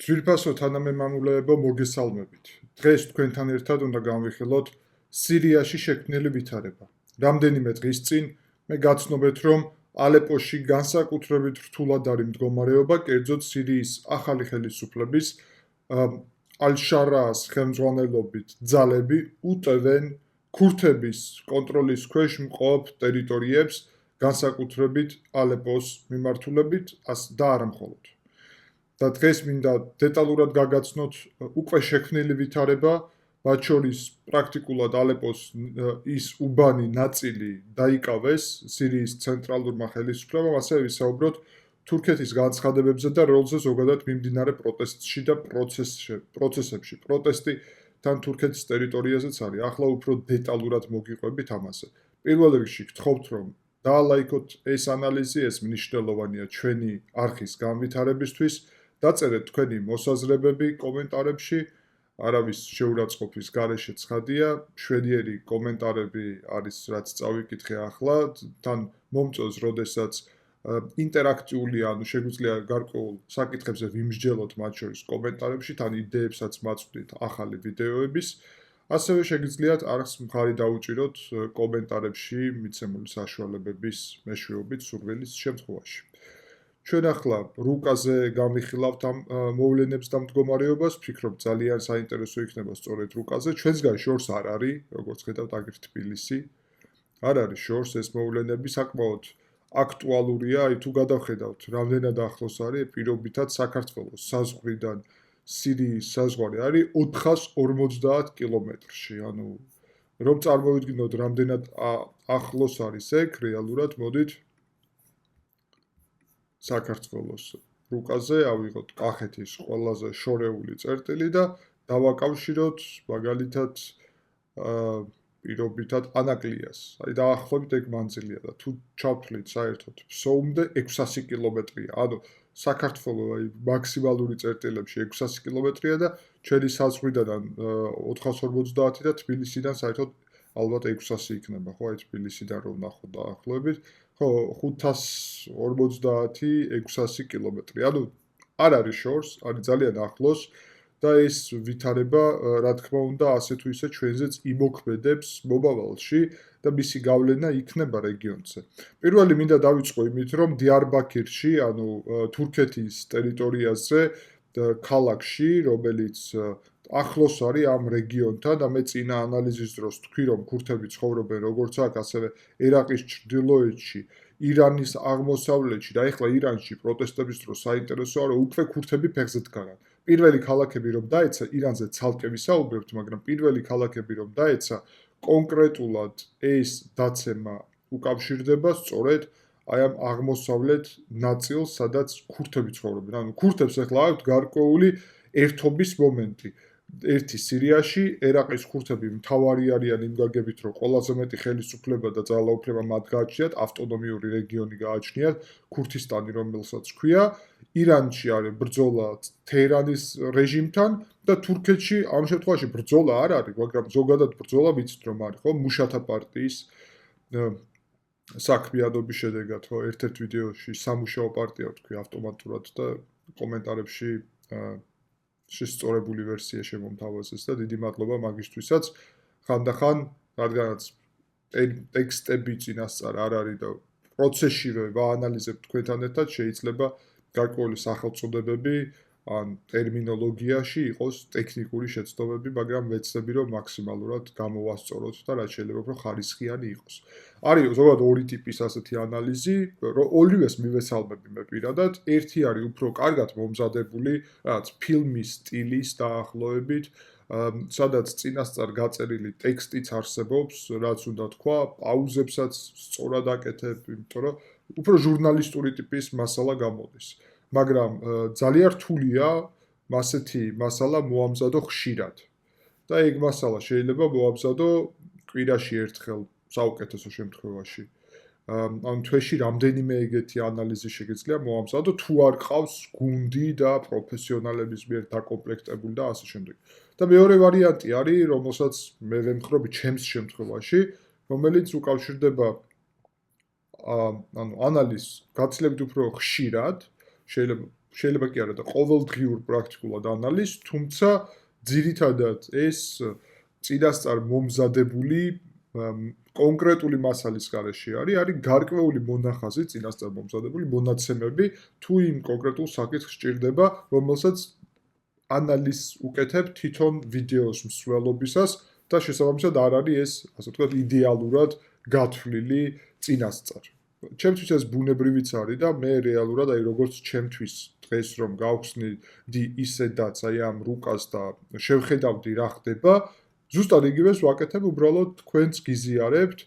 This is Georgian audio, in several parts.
ძვირფასო თანამემამულეებო, მოგესალმებით. დღეს თქვენთან ერთად უნდა განვიხილოთ სირიაში შექმნილი ვითარება. რამდენიმე დღის წინ მე გაცნობეთ, რომ ალეპოში განსაკუთრებით რთულად არის მდგომარეობა, კერძოდ სირიის ახალი ხელისუფლების ალ-შარაას ხელმძღვანელობით ძალები უტევენ ქურთების კონტროლის ქვეშ მყოფ ტერიტორიებს, განსაკუთრებით ალეპოს მიმართულებით და არა მხოლოდ. და დღეს მინდა დეტალურად გაგაცნოთ უკვე შექმნილი ვითარება, მათ შორის პრაქტიკულად ალეპოს ის უბანი ნაწილი დაიკავეს სირიის ცენტრალურმა ხელისუფლებამ, ასევე ვისაუბროთ თურქეთის განცხადებებზე და როლზე ზოგადად მიმდინარე პროტესტში და პროცესებში. პროტესტი თან თურქეთის ტერიტორიაზეც არის. ახლა უფრო დეტალურად მოგიყვებით ამაზე. პირველ რიგში გთხოვთ, რომ დაალაიქოთ ეს ანალიზი, ეს მნიშვნელოვანია ჩვენი არხის განვითარებისთვის. დაწერეთ თქვენი მოსაზრებები კომენტარებში, არავის შეურაცხყოფის გარეშე ცხადია, მშვენიერი კომენტარები არის, რაც წავიკითხე ახლა, თან მომწონს, როდესაც ინტერაქტიული, ანუ შეგვიძლია გარკვეულ საკითხებზე ვიმსჯელოთ მათ შორის კომენტარებში, თან იდეებსაც მაწვდით ახალი ვიდეოების, ასევე შეგიძლიათ არხს მხარი დაუჭიროთ კომენტარებში მიცემული საშუალებების მეშვეობით სურვილის შემთხვევაში. ჩვენ ახლა რუკაზე განვიხილავთ ამ მოვლენებს და მდგომარეობას, ვფიქრობ ძალიან საინტერესო იქნება სწორედ რუკაზე. ჩვენსგან შორს არ არის, როგორც ხედავთ, აგერ თბილისი. არ არის შორს ეს მოვლენები, საკმაოდ აქტუალურია, აი თუ გადავხედავთ, რამდენად ახლოს არის, პირობითად საქართველოს საზღვრიდან სირიის საზღვარი არის 450 კილომეტრში. ანუ რომ წარმოვიდგინოთ, რამდენად ახლოს არის ეგ, რეალურად მოდით საქართველოს რუკაზე ავიღოთ კახეთის ყველაზე შორეული წერტილი და დავაკავშიროთ მაგალითად პირობითად ანაკლიას. აი დაახლოებით ეგ მანძილია და თუ ჩავთვლით საერთოდ ფსოუმდე 600 კილომეტრია. ანუ საქართველოს აი მაქსიმალური წერტილებში 600 კილომეტრია და ჩვენი საზღვრიდან 450 და თბილისიდან საერთოდ ალბათ 600 იქნება, ხო, აი თბილისიდან რომ ნახოთ დაახლოებით. ხო, 550-600 კილომეტრი. ანუ არ არის შორს, არის ძალიან ახლოს და ეს ვითარება, რა თქმა უნდა, ასე თუ ისე ჩვენზეც იმოქმედებს მომავალში და მისი გავლენა იქნება რეგიონზე. პირველი მინდა დავიწყო იმით, რომ დიარბაქირში, ანუ თურქეთის ტერიტორიაზე, ქალაქში, რომელიც ახლოს არის ამ რეგიონთან და მე წინა ანალიზის დროს თქვი, რომ ქურთები ცხოვრობენ როგორც აქ, ასევე ერაყის ჩრდილოეთში, ირანის აღმოსავლეთში და ეხლა ირანში პროტესტების დროს საინტერესოა, რომ უკვე ქურთები ფეხზე დგანან. პირველი ქალაქები რომ დაეცა, ირანზე ცალკე ვისაუბრებთ, მაგრამ პირველი ქალაქები რომ დაეცა, კონკრეტულად ეს დაცემა უკავშირდება სწორედ აი ამ აღმოსავლეთ ნაწილს, სადაც ქურთები ცხოვრობენ. ანუ ქურთებს ეხლა აქვთ გარკვეული ერთობის მომენტი. ერთი სირიაში, ერაყის ქურთები მთავარი არიან იმ გაგებით, რომ ყველაზე მეტი ხელისუფლება და ძალაუფლება მათ გააჩნიათ, ავტონომიური რეგიონი გააჩნიათ, ქურთისტანი, რომელსაც ქვია, ირანში არის ბრძოლა თეჰრანის რეჟიმთან და თურქეთში ამ შემთხვევაში ბრძოლა არ არის, მაგრამ ზოგადად ბრძოლა ვიცით რომ არის, ხო, მუშათა პარტიის საქმიანობის შედეგად, ხო, ერთ-ერთ ვიდეოში სამუშაო პარტია ვთქვი ავტომატურად და კომენტარებში შესწორებული ვერსია შემომთავაზეს და დიდი მადლობა მაგისთვისაც. ხანდახან, რადგანაც ტექსტები წინასწარ არ არის და პროცესშივე ვაანალიზებთ თქვენთან ერთად, შეიძლება გარკვეული სახელწოდებები ან ტერმინოლოგიაში იყოს ტექნიკური შეცდომები, მაგრამ ვეცდები, რომ მაქსიმალურად გამოვასწოროთ და რაც შეიძლება უფრო ხარისხიანი იყოს. არის ზოგადად ორი ტიპის ასეთი ანალიზი, ორივეს მივესალმები მე პირადად. ერთი არის უფრო კარგად მომზადებული, რაც ფილმის სტილის დაახლოებით, სადაც წინასწარ გაწერილი ტექსტიც არსებობს, რაც უნდა თქვა, პაუზებსაც სწორად აკეთებ, იმიტომ რომ უფრო ჟურნალისტური ტიპის მასალა გამოდის. მაგრამ ძალიან რთულია ასეთი მასალა მოამზადო ხშირად. და ეგ მასალა შეიძლება მოამზადო კვირაში ერთხელ საუკეთესო შემთხვევაში. ანუ თვეში რამდენიმე ეგეთი ანალიზი შეგეძლია მოამზადო, თუ არ ყავს გუნდი და პროფესიონალების მიერ დაკომპლექტებული და ასე შემდეგ. და მეორე ვარიანტი არის, რომელსაც მე ვემხრობ ჩემს შემთხვევაში, რომელიც უკავშირდება ანუ ანალიზს გაცილებით უფრო ხშირად, შეიძლება შეიძლება კი არა და ყოველდღიურ პრაქტიკულად ანალიზს, თუმცა ძირითადად ეს წინასწარ მომზადებული კონკრეტული მასალის გარეშე არის გარკვეული მონახაზი წინასწარ მომზადებული მონაცემები თუ იმ კონკრეტულ საკითხს სჭირდება, რომელსაც ანალიზს უკეთებ თვითონ ვიდეოს მსვლელობისას და შესაბამისად არ არის ეს, ასე ვთქვათ, იდეალურად გათვლილი წინასწარ. ჩემთვის ეს ბუნებრივიც არის და მე რეალურად როგორც ჩემთვის დღეს რომ გავხსნიდი ისედაც ამ რუკას და შევხედავდი რა ხდება, ზუსტად იგივეს ვაკეთებ, უბრალოდ თქვენც გიზიარებთ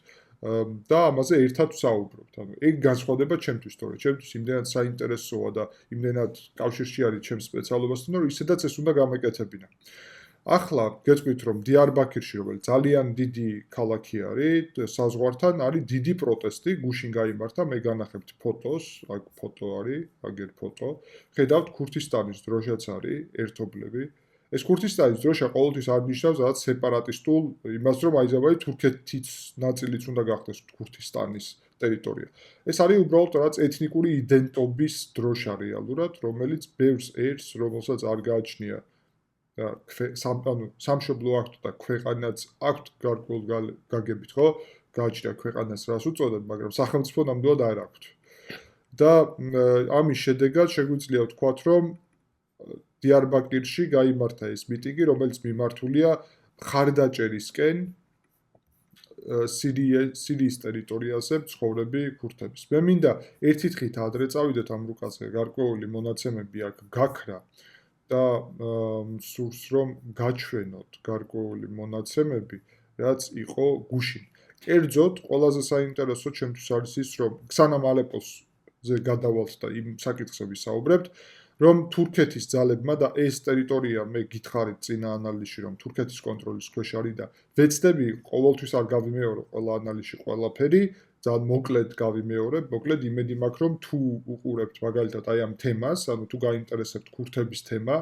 და ამაზე ერთად ვსაუბრობთ. ანუ ეგ განსხვავდება ჩემთვის, თორე ჩემთვის იმდენად საინტერესოა და იმდენად კავშირში არის ჩემს სპეციალობასთან, რომ ისედაც ეს უნდა გამეკეთებინა. ახლა გეტყვით, რომ დიარბაქირში, რომელიც ძალიან დიდი ქალაქი არის, საზღვართან არის დიდი პროტესტი, გუშინ გაიმართა, მე განახებთ ფოტოს, აქ ფოტო არის, აგერ ფოტო. ხედავთ ქურთისტანის დროშაც არის, ერთობლივი. ეს ქურთისტანის დროშა ყოველთვის არ ნიშნავს რაღაც სეპარატისტულ იმას, რომ აიზაბაი თურქეთის ნაწილიც უნდა გახდეს ქურთისტანის ტერიტორია. ეს არის უბრალოდ რაღაც ეთნიკური იდენტობის დროშა რეალურად, რომელიც ბევრს ერს, რომელსაც არ გააჩნია სამშობლო აქვთ და ქვეყანაც აქვთ გარკვეულ გაგებით, ხო? გააჩნია ქვეყანას რას უწოდებ, მაგრამ სახელმწიფო ნამდვილად არ აქვთ. და ამის შედეგად შეგვიძლია ვთქვათ, რომ დიარბაქირში გაიმართა ეს მიტინგი, რომელიც მიმართულია ხარდაჭერისკენ სირიის ტერიტორიაზე მცხოვრები ქურთების. მე მინდა ერთი თხით ადრე წავიდეთ ამ რუკაზე, გარკვეული მონაცემები აქ გაქრა და სურს რომ გაჩვენოთ გარკვეული მონაცემები, რაც იყო გუშინ. კერძოდ, ყველაზე საინტერესო ჩემთვის არის ის, რომ სანამ ალეპოზე გადავალთ და იმ საკითხზე ვისაუბრებთ, რომ თურქეთის ძალებმა და ეს ტერიტორია მე გითხარით წინა ანალიზში, რომ თურქეთის კონტროლის ქვეშ არის და ვეცდები ყოველთვის არ გავიმეორებ ყველა ანალიზში ყველაფერი, ძალიან მოკლედ გავიმეორებ, მოკლედ იმედი მაქვს, რომ თუ უყურებთ მაგალითად აი ამ თემას, ანუ თუ გაინტერესებთ ქურთების თემა,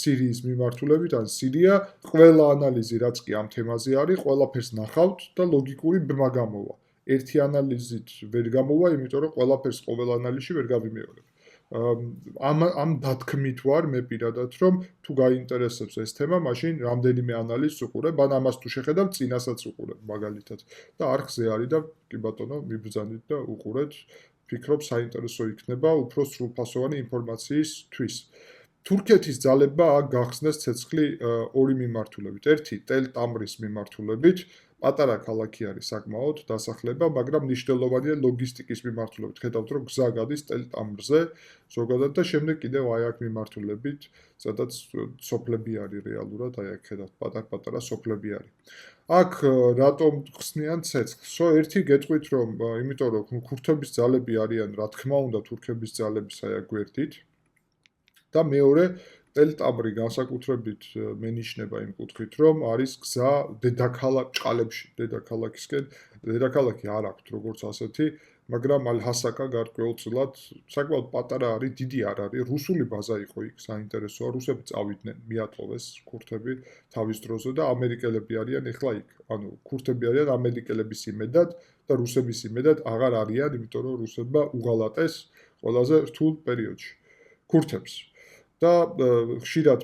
სირიის მიმართულებით ან სირია, ყველა ანალიზი რაც კი ამ თემაზე არის, ყველაფერს ნახავთ და ლოგიკური ბრმა გამოვა. ერთი ანალიზით ვერ გამოვა, იმიტომ რომ ყველაფერს ყოველ ანალიზში ვერ გავიმეორებ. ამ დათქმით ვარ მე პირადად, რომ თუ გაინტერესებს ეს თემა, მაშინ რამდენიმე ანალიზს უყურებ, ან ამას თუ შეხედავ, წინასაც უყურებ მაგალითად. და არხზე არის და კი ბატონო, მიბრძანით და უყურეთ. ვფიქრობ, საინტერესო იქნება უფრო სრულფასოვანი ინფორმაციისთვის. თურქეთის ძალებმა აქ გახსნეს ცეცხლი ორი მიმართულებით. ერთი ტელ-ტამრის მიმართულებით, პატარა ქალაქი არის საკმაოდ დასახლება, მაგრამ მნიშვნელოვანია ლოგისტიკის მიმართულებით. ხედავთ, რომ გზა გადის ტელ-ტამრზე ზოგადად და შემდეგ კიდევ აი აქ მიმართულებით, სადაც სოფლები არის რეალურად, აი აქ ხედავთ, პატარ-პატარა სოფლები არის. აქ რატომ ხსნიან ცეცხლს? ერთი გეტყვით, რომ იმიტომ რომ ქურთების ძალები არიან, რა თქმა უნდა, თურქების ძალების აი აქ გვერდით. და მეორე ტელ-ტამრი განსაკუთრებით მენიშნება იმ კუთხით, რომ არის გზა დედაქალაქში, დედაქალაქისკენ, დედაქალაქი არ აქვს როგორც ასეთი, მაგრამ ალ-ჰასაკა გარკვეულწილად საკმაოდ პატარა არის, დიდი არ არის, რუსული ბაზა იყო იქ, საინტერესოა, რუსები წავიდნენ, მიატოვეს ქურთები თავის დროზე და ამერიკელები არიან ეხლა იქ. ანუ ქურთები არიან ამერიკელების იმედად და რუსების იმედად აღარ არიან, იმიტომ რომ რუსებმა უღალატეს ყველაზე რთულ პერიოდში ქურთებს. და ხშირად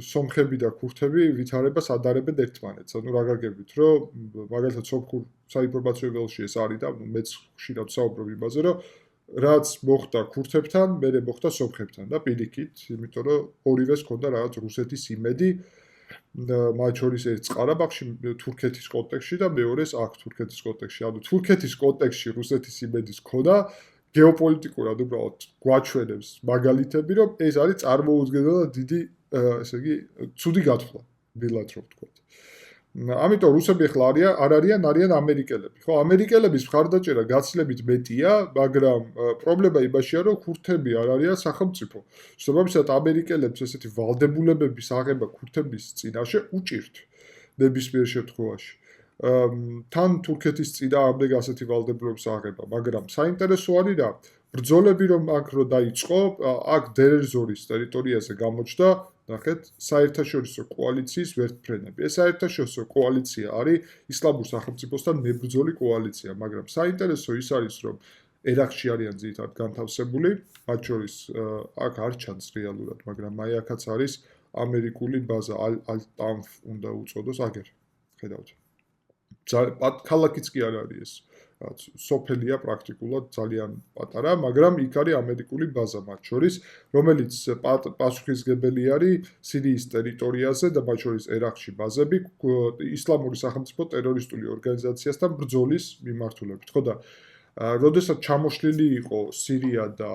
სომხები და ქურთები ვითარებას ადარებენ ერთმანეთს. ანუ რა გაგებით, რომ მაგალითად სომხურ საინფორმაციო ველში ეს არის და მეც ხშირად ვსაუბრობ იმაზე, რომ რაც მოხდა ქურთებთან, მერე მოხდა სომხებთან და პირიქით, იმიტომ რომ ორივეს ჰქონდა რაღაც რუსეთის იმედი, მათ შორის ერთს ყარაბაღში თურქეთის კონტექსტში და მეორეს აქ თურქეთის კონტექსტში. ანუ თურქეთის კონტექსტში რუსეთის იმედის ქონა გეოპოლიტიკურად უბრალოდ გვაჩვენებს მაგალითები, რომ ეს არის წარმოუდგენლად დიდი, ესე იგი, ცუდი გათვლა, დილად რო ვთქვათ. ამიტომ რუსები ახლა არიან ამერიკელები, ხო? ამერიკელების მხარდაჭერა გაცილებით მეტია, მაგრამ პრობლემა იმაშია, რომ ქურთები არ არიან სახელმწიფო. შესაბამისად, ამერიკელებს ესეთი ვალდებულებების აღება ქურთების წინაშე უჭირთ ნებისმიერ შემთხვევაში. თან თურქეთის წინააღმდეგ ასეთი ვალდებულების აღება, მაგრამ საინტერესო არის რა, ბრძოლები რომ აქ რო დაიწყო, აქ დერეზორის ტერიტორიაზე გამოჩნდა, ნახეთ, საერთაშორისო კოალიციის ვერტმფრენები. ეს საერთაშორისო კოალიცია არის ისლამურ სახელმწიფოსთან მებრძოლი კოალიცია, მაგრამ საინტერესო ის არის, რომ ერაყში არიან ძირითადად განთავსებული, მათ შორის აქ არ ჩანს რეალურად, მაგრამ აი აქაც არის ამერიკული ბაზა ალ-ტანფ უნდა უწოდოს აგერ. ხედავთ. ქალაქიც კი არ არის ეს. სოფელია პრაქტიკულად ძალიან პატარა, მაგრამ იქ არის ამერიკული ბაზა მათ შორის, რომელიც პასუხისმგებელი არის სირიის ტერიტორიაზე და მათ შორის ერაყში ბაზები ისლამური სახელმწიფო ტერორისტული ორგანიზაციასთან ბრძოლის მიმართულებით. ხო და როდესაც ჩამოშლილი იყო სირია და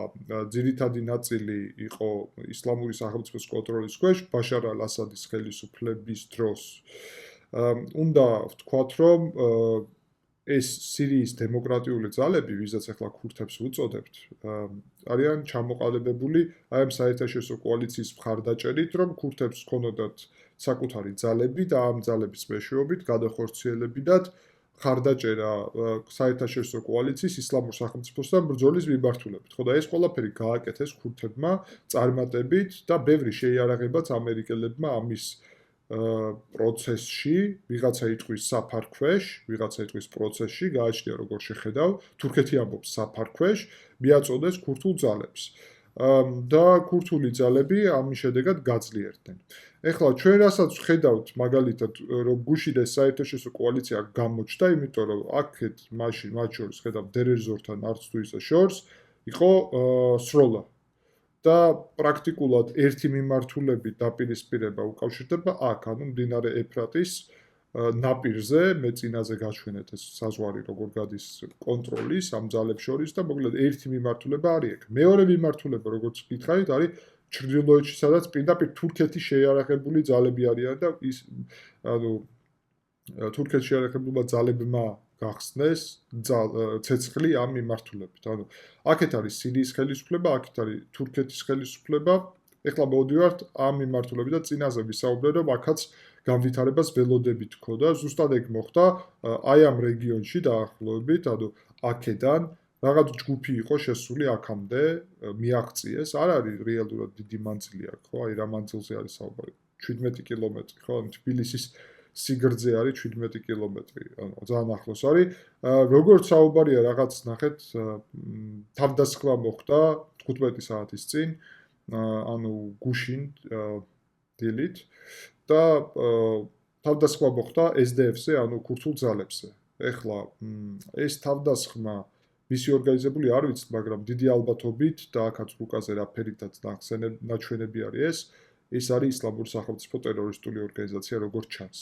ძირითადი ნაწილი იყო ისლამური სახელმწიფოს კონტროლის ქვეშ, ბაშარ ალ-ასადის ხელისუფლების დროს, უნდა ვთქვათ, რომ ეს სირიის დემოკრატიული ძალები, ვისაც ახლა ქურთებს ვუწოდებთ, არიან ჩამოყალიბებული აი ამ საერთაშორისო კოალიციის მხარდაჭერით, რომ ქურთებს ჰქონოდათ საკუთარი ძალები და ამ ძალების მეშვეობით გადახორციელებინათ მხარდაჭერა საერთაშორისო კოალიციის ისლამურ სახელმწიფოსთან ბრძოლის მიმართულებით. ხო და ეს ყველაფერი გააკეთეს ქურთებმა წარმატებით და ბევრი შეიარაღებაც ამერიკელებმა ამის პროცესში, ვიღაცა იტყვის საფარქვეშ, ვიღაცა იტყვის პროცესში, გააჩნია როგორ შეხედავ, თურქეთი ამბობს საფარქვეშ, მიაწოდეს ქურთულ ძალებს. და ქურთული ძალები ამის შედეგად გაძლიერდნენ. ეხლა ჩვენ რასაც ვხედავთ მაგალითად, რომ გუშინ ეს საერთაშორისო კოალიცია გამოჩნდა, იმიტომ რომ აქეთ მაშინ მათ შორის ხედავთ დერეზორთან არც თუ ისე შორს, იყო სროლა. და პრაქტიკულად ერთი მიმართულებით დაპირისპირება უკავშირდება აქ, ანუ მდინარე ეფრატის ნაპირზე, მე წინაზე გაჩვენეთ ეს საზღვარი როგორ გადის კონტროლის ამ ძალებს შორის და მოკლედ ერთი მიმართულება არის ეგ. მეორე მიმართულება, როგორც გითხარით, არის ჩრდილოეთში, სადაც პირდაპირ თურქეთის შეიარაღებული ძალები არიან და ის ანუ თურქეთის შეიარაღებულმა ძალებმა გახსნეს ცეცხლი ამ მიმართულებით. ანუ აქეთ არის სირიის ხელისუფლება, აქეთ არის თურქეთის ხელისუფლება. ეხლა მოვდივართ ამ მიმართულებით და წინაზე ვისაუბრე, რომ აქაც განვითარებას ველოდებით ჰქონდა. ზუსტად ეგ მოხდა აი ამ რეგიონში დაახლოებით, ანუ აქედან რაღაც ჯგუფი იყო შესული აქამდე, მიაღწიეს. არ არის რეალურად დიდი მანძილი აქ, ხო? აი რა მანძილზე არის საუბარი? 17 კილომეტრი, ხო? თბილისის სიგრძე არის 17 კილომეტრი, ანუ ძალიან ახლოს არის. როგორც საუბარია რაღაც ნახეთ, თავდასხმა მოხდა 15 საათის წინ, ანუ გუშინ დილით და თავდასხმა მოხდა SDF-ზე, ანუ ქურთულ ძალებზე. ეხლა ეს თავდასხმა მისი ორგანიზებული არ ვიცით, მაგრამ დიდი ალბათობით და აქაც რუკაზე რაფერითაც ნაჩვენები არის ეს არის ისლამური სახელმწიფო ტერორისტული ორგანიზაცია, როგორც ჩანს.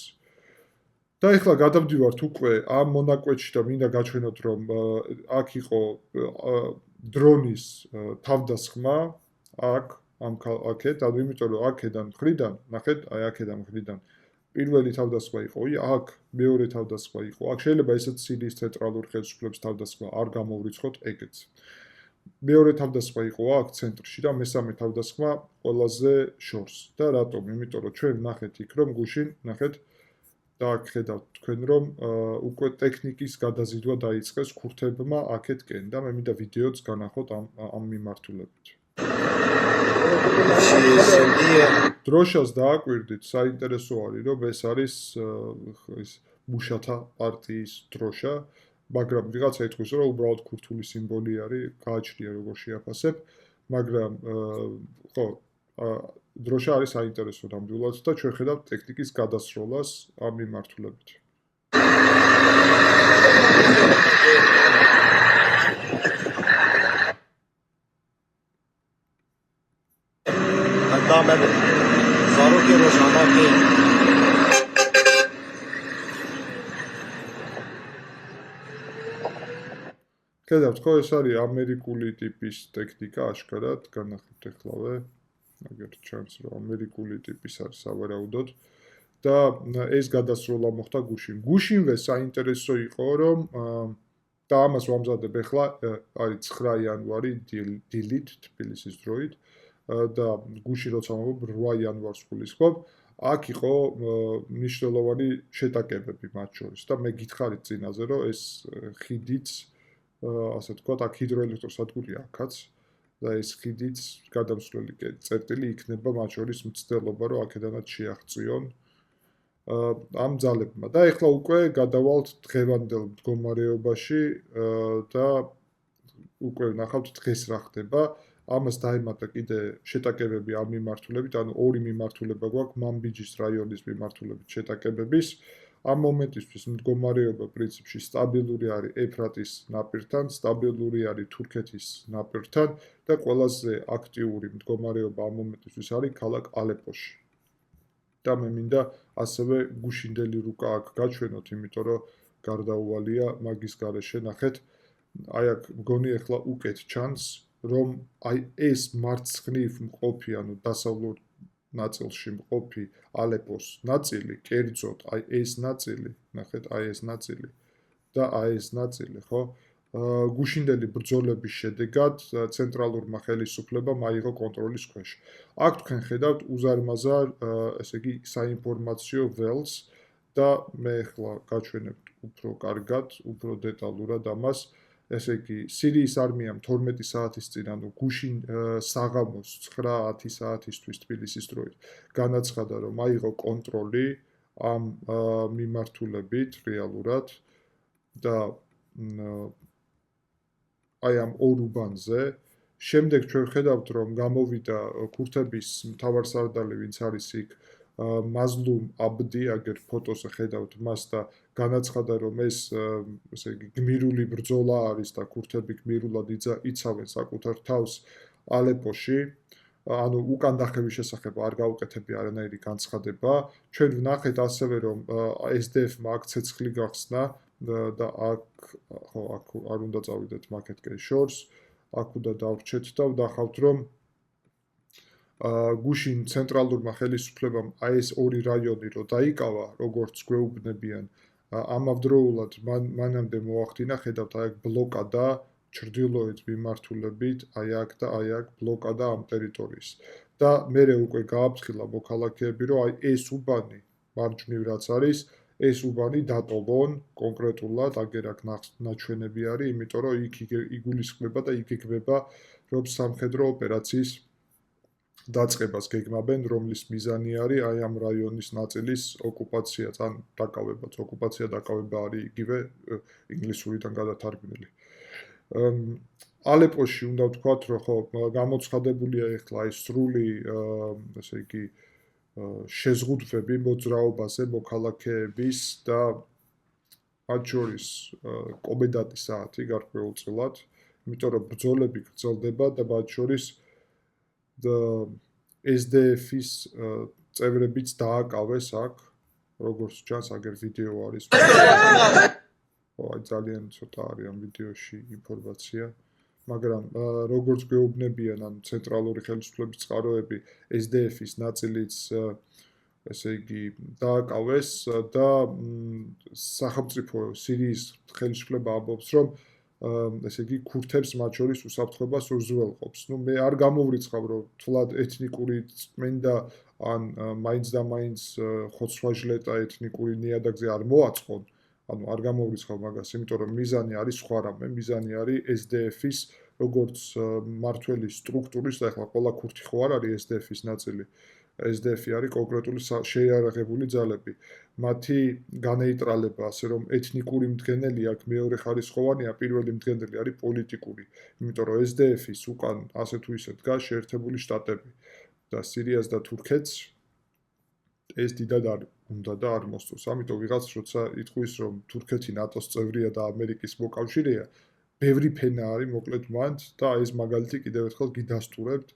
და ეხლა გადავდივართ უკვე ამ მონაკვეთში და მინდა გაჩვენოთ, რომ აქ იყო დრონის თავდასხმა, აქეთ, ანუ იმიტომ რომ აქედან მხრიდან, ნახეთ, აი აქედან მხრიდან პირველი თავდასხმა იყო აქ, მეორე თავდასხმა იყო აქ. შეიძლება ესეც სირიის ცენტრალურ ხელისუფლების თავდასხმა არ გამოვრიცხოთ ეგეც. მეორე თავდასხმა იყო აქ ცენტრში და მესამე თავდასხმა ყველაზე შორს. და რატომ? იმიტომ რომ ჩვენ ნახეთ იქ რომ გუშინ ნახეთ და აქ ხედავთ თქვენ რომ უკვე ტექნიკის გადაზიდვა დაიწყეს ქურთებმა აქეთკენ და მე მინდა ვიდეოც განახოთ ამ მიმართულებით. დროშას დააკვირდით, საინტერესო არის, რომ ეს არის ის მუშათა პარტიის დროშა, მაგრამ ვიღაცა იტყვის, რომ უბრალოდ ქურთული სიმბოლი არის, გააჩნია როგორ შეაფასებ, მაგრამ ხო, დროშა არის საინტერესო ნამდვილად და ჩვენ ხედავთ ტექნიკის გადასროლას ამ მიმართულებით. ხედავთ, ხო, ეს არის ამერიკული ტიპის ტექნიკა, აშკარად, განახებთ ეხლავე, აგერ ჩანს, რომ ამერიკული ტიპის არის სავარაუდოდ და ეს გადასროლა მოხდა გუშინ. გუშინვე საინტერესო იყო, რომ და ამას ვამზადებ ეხლა, არის 9 იანვარი დილით, თბილისის დროით და გუშინ როცა ვამბობ 8 იანვარს გულისხმობ, აქ იყო მნიშვნელოვანი შეტაკებები მათ შორის და მე გითხარით წინაზე, რომ ეს ხიდიც ასე ვთქვათ, აქ ჰიდროელექტროსადგურია აქაც და ეს ხიდიც გადამსვლელი წერტილი იქნება მათ შორის მცდელობა, რომ აქედანაც შეაღწიონ ამ ძალებმა. და ეხლა უკვე გადავალთ დღევანდელ მდგომარეობაში და უკვე ნახავთ დღეს რა ხდება. ამას დაემატა კიდე შეტაკებები ამ მიმართულებით, ანუ ორი მიმართულება გვაქვს მანბიჯის რაიონის მიმართულებით შეტაკებების. ამ მომენტისთვის მდგომარეობა პრინციპში სტაბილური არის ეფრატის ნაპირთან, სტაბილური არის თურქეთის ნაპირთან და ყველაზე აქტიური მდგომარეობა ამ მომენტისთვის არის ქალაქ ალეპოში. და მე მინდა ასევე გუშინდელი რუკა აქ გაჩვენოთ, იმიტომ რომ გარდაუვალია მაგის გარეშე ნახეთ. აი აქ მგონი ახლა უკეთ ჩანს, რომ აი ეს მარცხნივ მყოფი, ანუ დასავლურ ნაწილში მყოფი ალეპოს ნაწილი, კერძოდ აი ეს ნაწილი, ნახეთ, აი ეს ნაწილი და აი ეს ნაწილი, ხო? გუშინდელი ბრძოლების შედეგად ცენტრალურმა ხელისუფლებამ აიღო კონტროლის ქვეშ. აქ თქვენ ხედავთ უზარმაზარ, ესე იგი, საინფორმაციო ველს და მე ახლა გაჩვენებთ უფრო კარგად, უფრო დეტალურად ამას. ესე იგი, სირიის არმიამ 12 საათის წინ, ანუ გუშინ საღამოს 9:10 საათისთვის თბილისის დროით განაცხადა, რომ აიღო კონტროლი ამ მიმართულებით რეალურად და აი ამ ორ უბანზე. შემდეგ ჩვენ ხედავთ, რომ გამოვიდა ქურთების მთავარსარდალი, ვინც არის იქ, მაზლუმ აბდი, აგერ ფოტოზე ხედავთ მას და განაცხადა, რომ ეს ესე იგი გმირული ბრძოლა არის და ქურთები გმირულად იცავენ საკუთარ თავს ალეპოში. ანუ უკან დახევის შესახებ არ გაუკეთებია არანაირი განცხადება. ჩვენ ვნახეთ ასევე, რომ SDF-მა აქ ცეცხლი გახსნა და აქ ხო აქ არ უნდა წავიდეთ მაკეთკენ შორს. აქ უნდა დავრჩეთ და ვნახავთ, რომ გუშინ ცენტრალურმა ხელისუფლებამ აი ეს ორი რაიონი რო დაიკავა, როგორც გვეუბნებიან, ამავდროულად მანამდე მოახდინა, ხედავთ, აი აქ ბლოკადა ჩრდილოეთ მიმართულებით, აი აქ და აი აქ ბლოკადა ამ ტერიტორიის. და მერე უკვე გააფრთხილა მოქალაქეები, რომ აი ეს უბანი მარჯვნივ რაც არის, ეს უბანი დატოვონ კონკრეტულად, აგერ აქ ნაჩვენები არის, იმიტომ რომ იქ იგულისხმება და იქ იგეგმება, რომ სამხედრო ოპერაციის დაწყებას გეგმავენ, რომლის მიზანი არის აი ამ რაიონის ნაწილის ოკუპაციაც, ან დაკავებაც. ოკუპაცია დაკავება არის იგივე ინგლისურიდან გადათარგმნილი. ალეპოში უნდა ვთქვათ, რომ ხო გამოცხადებულია ახლა ეს სრული, ესე იგი, შეზღუდვები მოძრაობაზე მოქალაქეების და მათ შორის კომენდანტის საათი გარკვეულწილად, იმიტომ რომ ბრძოლები გრძელდება და მათ შორის SDF-ის წევრებიც დააკავეს აქ, როგორც ჩანს, აგერ ვიდეო არის. ძალიან ცოტა არის ამ ვიდეოში ინფორმაცია, მაგრამ როგორც გვეუბნებიან ამ ცენტრალური ხელისუფლების წყაროები, SDF-ის ნაწილიც ესე იგი დააკავეს და სახელმწიფო სირიის ხელისუფლება ამბობს, რომ ესე იგი ქურთებს მათ შორის უსაფრთხოებას უზრუნველყოფს. ნუ მე არ გამოვრიცხავ, რომ თვლად ეთნიკური წმენდა ან მაინც და მაინც ხოცვა-ჟლეტა ეთნიკური ნიადაგზე არ მოაწყონ. ანუ არ გამოვრიცხავ მაგას, იმიტომ რომ მიზანი არის სხვა რამე, მიზანი არის SDF-ის როგორც მართველი სტრუქტურის და ახლა ყველა ქურთი ხო არ არის SDF-ის ნაწილი. SDF-ი არის კონკრეტული შეიარაღებული ძალები. მათი განეიტრალება, ასე რომ ეთნიკური მდგენელი აქ მეორე ხარისხოვანია, პირველი მდგენელი არის პოლიტიკური. იმიტომ რომ SDF-ის უკან ასე თუ ისე დგას შეერთებული შტატები და სირიას და თურქეთს ეს დიდად არ უნდა და არ მოსწონს. ამიტომ ვიღაც როცა იტყვის, რომ თურქეთი ნატოს წევრია და ამერიკის მოკავშირეა, ბევრი ფენა არის მოკლედ მანდ და ეს მაგალითი კიდევ ერთხელ გიდასტურებთ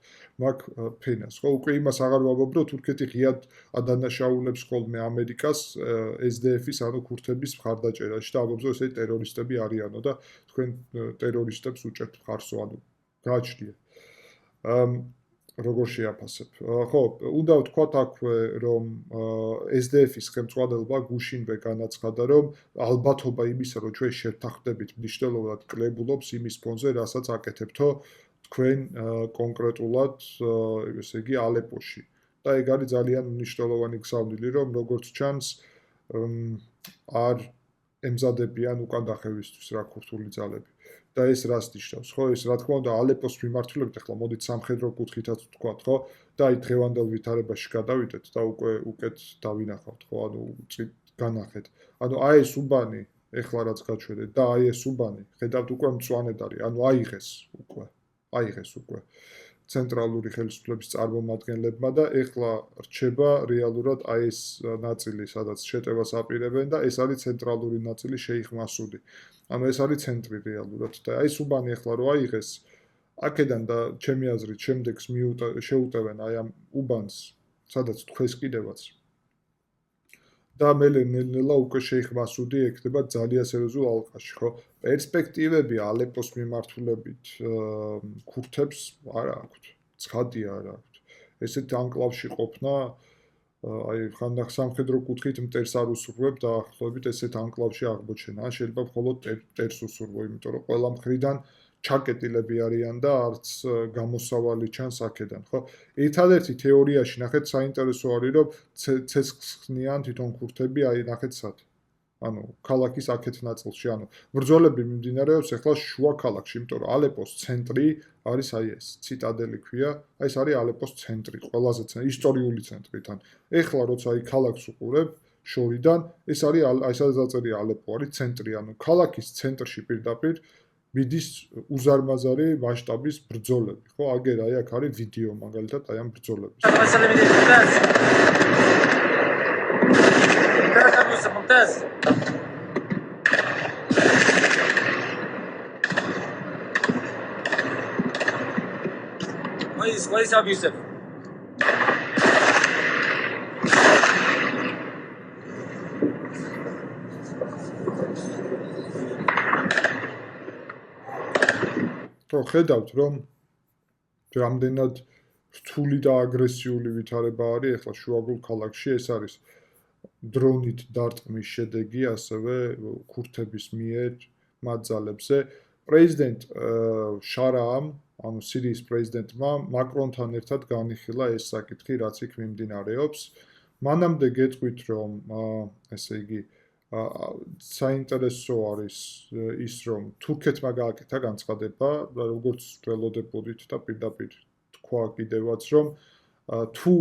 მაგ ფენას. ხო, უკვე იმას აღარ ვამბობ, რომ თურქეთი ღიად ადანაშაულებს ხოლმე ამერიკას SDF-ის, ანუ ქურთების მხარდაჭერაში და ამბობს, რომ ესეთი ტერორისტები არიანო და თქვენ ტერორისტებს უჭერთ მხარსო, ანუ გააჩნია. როგორ შეაფასებ? ხო, უნდა ვთქვათ აქვე, რომ SDF-ის ხელმძღვანელობა გუშინვე განაცხადა, რომ ალბათობა იმისა, რომ ჩვენ შევთანხმდებით მნიშვნელოვნად კლებულობს იმის ფონზე, რასაც აკეთებთო თქვენ კონკრეტულად, ესე იგი, ალეპოში. და ეგ არის ძალიან მნიშვნელოვანი გზავნილი, რომ როგორც ჩანს, არ ემზადებიან უკან დახევისთვის რა ქურთული ძალები. და ეს რას ნიშნავს, ხო? ეს რა თქმა უნდა ალეპოს მიმართულებით ახლა მოდით სამხედრო კუთხითაც ვთქვათ, ხო? და აი დღევანდელ ვითარებაში გადავიდეთ და უკვე უკეთ დავინახავთ, ხო? ანუ განახეთ. ანუ აი ეს უბანი, ეხლა რაც გაჩვენეთ და აი ეს უბანი, ხედავთ უკვე მწვანედ არის, ანუ აიღეს უკვე ცენტრალური ხელისუფლების წარმომადგენლებმა და ეხლა რჩება რეალურად აი ეს ნაწილი, სადაც შეტევას აპირებენ და ეს არის ცენტრალური ნაწილი შეიხ მასუდი. ანუ ეს არის ცენტრი რეალურად და აი ეს უბანი ეხლა რო აიღეს აქედან და ჩემი აზრით შემდეგს შეუტევენ აი ამ უბანს, სადაც თქვეს კიდევაც. და მელე ნელ-ნელა უკვე შეიხ მასუდი ექნება ძალიან სერიოზულ ალყაში, ხო? პერსპექტივები ალეპოს მიმართულებით ქურთებს არ აქვთ. ცხადია არ აქვთ. ესეთ ანკლავში ყოფნა აი ხანდახ სამხედრო კუთხით მტერს არ უსურვებ დაახლოებით ესეთ ანკლავში აღმოჩენა. შეიძლება მხოლოდ მტერს უსურვო, იმიტომ რომ ყველა მხრიდან ჩაკეტილები არიან და არც გამოსავალი ჩანს აქედან, ხო? ერთადერთი თეორიაში ნახეთ საინტერესო არის, რომ ცეცხლს ხსნიან თვითონ ქურთები, აი ნახეთ სად. ანუ ქალაქის აქეთ ნაწილში, ანუ ბრძოლები მიმდინარეობს ახლა შუა ქალაქში, იმიტომ რომ ალეპოს ცენტრი არის აი ეს, ციტადელი ქვია, აი ეს არის ალეპოს ცენტრი, ყველაზე ისტორიული ცენტრი თან. ეხლა როცა აი ქალაქს უყურებ შორიდან, ეს არის აი სადაც დაწერია ალეპო არის ცენტრი, ანუ ქალაქის ცენტრში პირდაპირ მიდის უზარმაზარი მასშტაბის ბრძოლები, ხო? აგერ აი აქ არის ვიდეო მაგალითად აი ამ ბრძოლების. كويس يا ابو يوسف ხო, ხედავთ რომ რამდენად რთული და აგრესიული ვითარება არის ახლა შუაგულ ქალაქში, ეს არის დრონით დარტყმის შედეგი ასევე ქურთების მიერ მათ ძალებზე. პრეზიდენტ შარაამ, ანუ სირიის პრეზიდენტმა მაკრონთან ერთად განიხილა ეს საკითხი, რაც იქ მიმდინარეობს. მანამდე გეტყვით, რომ ესე იგი საინტერესო არის ის, რომ თურქეთმა გააკეთა განცხადება, როგორც ველოდებოდით და პირდაპირ თქვა კიდევაც, რომ თუ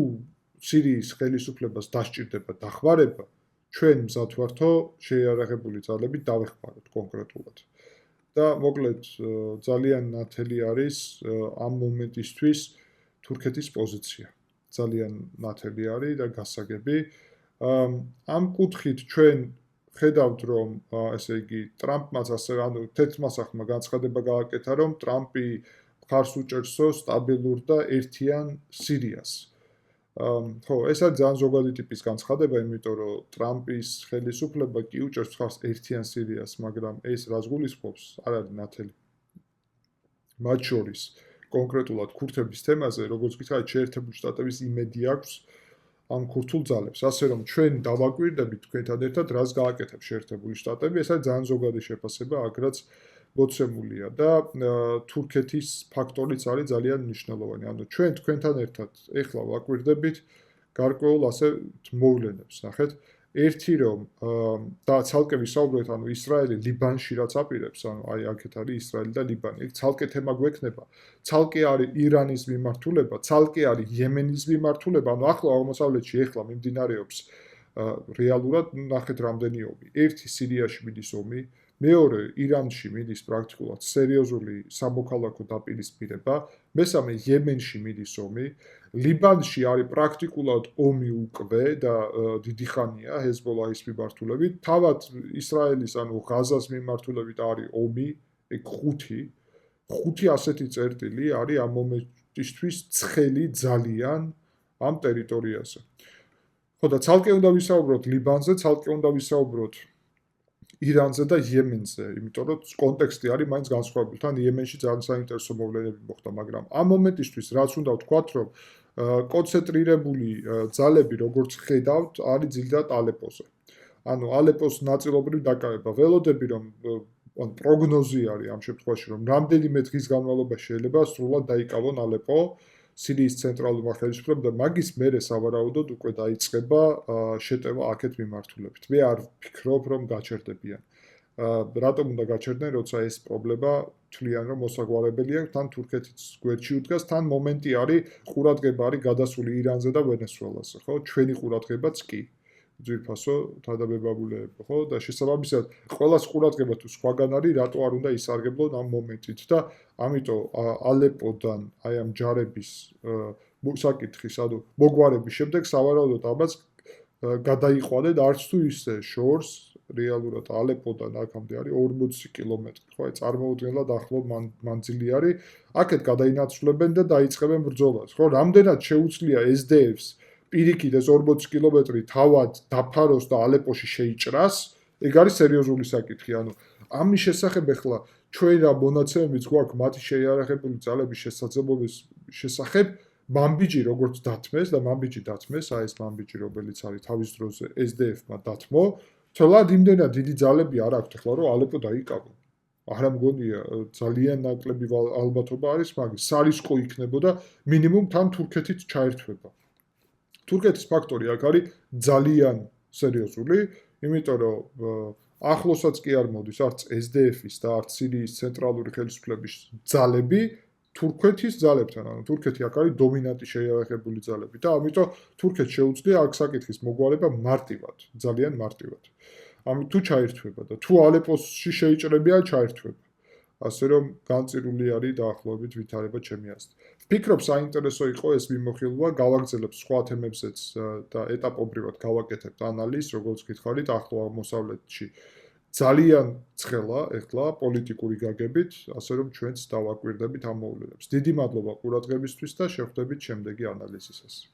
სირიის ხელისუფლებას დასჭირდება დახმარება, ჩვენ მზად ვართო შეიარაღებული ძალებით დავეხმაროთ კონკრეტულად. და მოკლედ ძალიან ნათელი არის ამ მომენტისთვის თურქეთის პოზიცია. ძალიან ნათელი არის და გასაგები. ამ კუთხით ჩვენ ხედავთ, რომ ესე იგი ტრამპმაც ასე ანუ თეთრმასახმა განცხადება გააკეთა, რომ ტრამპი მხარს უჭერსო სტაბილურ და ერთიან სირიას. ხო, ეს არის ძალიან ზოგადი ტიპის განცხადება, იმიტომ რომ ტრამპის ხელისუფლება კი უჭერს მხარს ერთიან სირიას, მაგრამ ეს რას გულისხმობს, არ არის ნათელი. მათ შორის კონკრეტულად ქურთების თემაზე, როგორც გითხარით, შეერთებული შტატების იმედი აქვს ამ ქურთულ ძალებს. ასე რომ ჩვენ დავაკვირდებით თქვენთან ერთად, რას გააკეთებს შეერთებული შტატები, ეს არის ძალიან ზოგადი შეფასება, აქ მოცემულია და თურქეთის ფაქტორიც არის ძალიან მნიშვნელოვანი. ანუ ჩვენ თქვენთან ერთად ეხლა ვაკვირდებით გარკვეულ ასე მოვლენებს, ნახეთ. ერთი რომ და ცალკე ვისაუბრეთ, ანუ ისრაელი ლიბანში რაც აპირებს, ანუ აი აქეთ არის ისრაელი და ლიბანი. იქ ცალკე თემა გვექნება. ცალკე არის ირანის მიმართულება, ცალკე არის იემენის მიმართულება, ანუ ახლო აღმოსავლეთში ეხლა მიმდინარეობს რეალურად ნახეთ რამდენი ომი. ერთი სირიაში მიდის ომი, მეორე ირანში მიდის პრაქტიკულად სერიოზული სამოქალაქო დაპირისპირება, მესამე იემენში მიდის ომი, ლიბანში არის პრაქტიკულად ომი უკვე და დიდი ხანია ჰეზბოლაჰის მიმართულებით, თავად ისრაელის ანუ ღაზას მიმართულებით არის ომი, ეგ ხუთი ასეთი წერტილი არის ამ მომენტისთვის ცხელი ძალიან ამ ტერიტორიაზე. ხო და ცალკე უნდა ვისაუბროთ ლიბანზე, ცალკე უნდა ვისაუბროთ ირანზე და იემენზე, იმიტომ რომ კონტექსტი არის მაინც განსხვავებული. თან იემენში ძალიან საინტერესო მოვლენები მოხდა, მაგრამ ამ მომენტისთვის რაც უნდა ვთქვათ, რომ კონცენტრირებული ძალები, როგორც ხედავთ, არის ძირითადად ალეპოზე. ანუ ალეპოს ნაწილობრივ დაკავება. ველოდები რომ პროგნოზი არის ამ შემთხვევაში, რომ რამდენიმე დღის განმავლობაში შეიძლება სრულად დაიკავონ ალეპო სირიის ცენტრალურმა ხელისუფლებამ და მაგის მერე სავარაუდოდ უკვე დაიწყება შეტევა აქეთ მიმართულებით. მე არ ვფიქრობ, რომ გაჩერდებიან. რატომ უნდა გაჩერდნენ, როცა ეს პრობლემა თვლიან, რომ მოსაგვარებელია, თან თურქეთიც გვერდში უდგას, თან მომენტი არის, ყურადღება არის გადასული ირანზე და ვენესუელაზე, ხო? ჩვენი ყურადღებაც კი. ძვირფასო თანამებაბულეებო, ხო? და შესაბამისად, ყველას ყურადღება თუ სხვაგან არის, რატო არ უნდა ისარგებლონ ამ მომენტით და ამიტომ ალეპოდან აი ამ ჯარების საკითხის, ანუ მოგვარების შემდეგ სავარაუდოდ ამას გადაიყვანენ არც თუ ისე შორს რეალურად ალეპოდან აქამდე არის 40 კილომეტრი, ხო? აი წარმოუდგენლად ახლო მანძილი არის. აქეთ გადაინაცვლებენ და დაიწყებენ ბრძოლას, ხო? რამდენად შეუძლია SDF-ს პირიქით ეს 40 კილომეტრი თავად დაფაროს და ალეპოში შეიჭრას, ეგ არის სერიოზული საკითხი. ანუ ამის შესახებ ახლა ჩვენ რა მონაცემებიც გვაქვს მათი შეიარაღებული ძალების შესაძლებლობის შესახებ, მამბიჯი როგორც დათმეს და მამბიჯი დათმეს, აი ეს მამბიჯი რომელიც არის თავის დროზე SDF-მა დათმო, თოლად იმდენად დიდი ძალები არ აქვს ახლა რომ ალეპო დაიკავონ. არა მგონია ძალიან ნაკლები ალბათობა არის მაგის, სარისკო იქნებოდა მინიმუმ თან თურქეთით ჩაერთვება. თურქეთის ფაქტორი აქ არის ძალიან სერიოზული, იმიტომ რომ ახლოსაც კი არ მოდის არც SDF-ის და არც სირიის ცენტრალური ხელისუფლების ძალები თურქეთის ძალებთან, ანუ თურქეთი აქ არის დომინანტი შეიარაღებული ძალები და ამიტომ თურქეთს შეუძლია აქ საკითხის მოგვარება მარტივად, ძალიან მარტივად. ამიტომ თუ ჩაერთვება და თუ ალეპოში შეიჭრებიან, ჩაერთვება. ასე რომ განწირული არის დაახლოებით ვითარება ჩემი აზრით. ვფიქრობ, საინტერესო იყო ეს მიმოხილვა, გავაგრძელებ სხვა თემებზეც და ეტაპობრივად გავაკეთებთ ანალიზს, როგორც გითხარით, ახლო აღმოსავლეთში ძალიან ცხელა ეხლა პოლიტიკური გაგებით, ასე რომ ჩვენც დავაკვირდებით ამ მოვლენებს. დიდი მადლობა ყურადღებისთვის და შევხვდებით შემდეგი ანალიზისას.